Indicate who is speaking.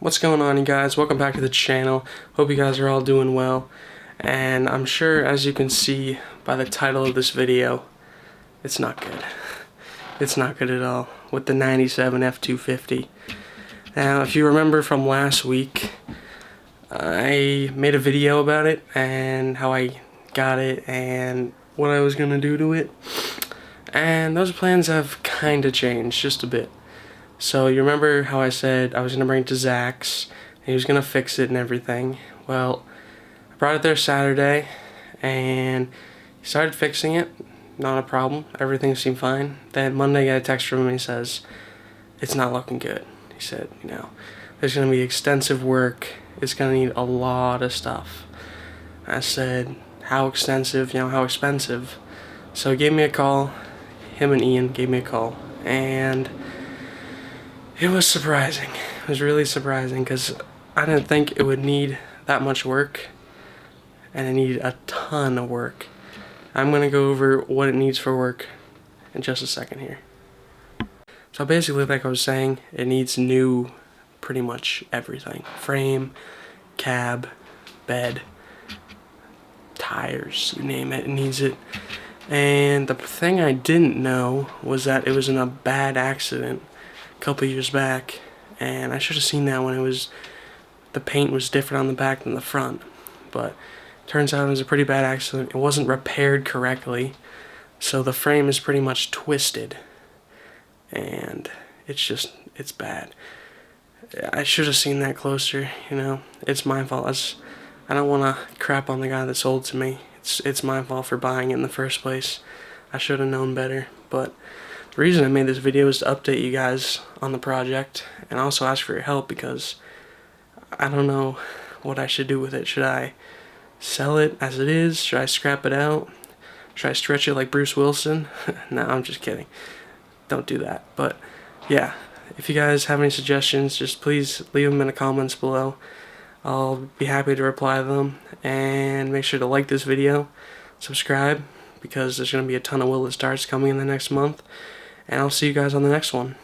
Speaker 1: What's going on, you guys? Welcome back to the channel. Hope you guys are all doing well. And I'm sure, as you can see by the title of this video, it's not good. It's not good at all with the 97 F-250. Now, if you remember from last week, I made a video about it and how I got it and what I was gonna do to it. And those plans have kinda changed just a bit. So you remember how I said I was gonna bring it to Zach's and he was gonna fix it and everything. Well, I brought it there Saturday and he started fixing it. Not a problem. Everything seemed fine. Then Monday I got a text from him and he says, "It's not looking good." He said, there's gonna be extensive work. It's gonna need a lot of stuff. I said, how extensive, how expensive? So he gave me a call. Him and Ian gave me a call. And it was surprising. It was really surprising because I didn't think it would need that much work, and it needed a ton of work. I'm going to go over what it needs for work in just a second here. So basically, like I was saying, it needs new pretty much everything. Frame, cab, bed, tires, you name it, it needs it. And the thing I didn't know was that it was in a bad accident couple years back, and I should have seen that when the paint was different on the back than the front. But turns out it was a pretty bad accident. It wasn't repaired correctly, so the frame is pretty much twisted, and it's bad. I should have seen that closer. It's my fault. I don't want to crap on the guy that sold to me. It's my fault for buying it in the first place. I should have known better. But the reason I made this video is to update you guys on the project and also ask for your help, because I don't know what I should do with it. Should I sell it as it is? Should I scrap it out? Should I stretch it like Bruce Wilson? No, I'm just kidding. Don't do that. But yeah, if you guys have any suggestions, just please leave them in the comments below. I'll be happy to reply to them. And make sure to like this video, subscribe, because there's going to be a ton of Will It Starts coming in the next month. And I'll see you guys on the next one.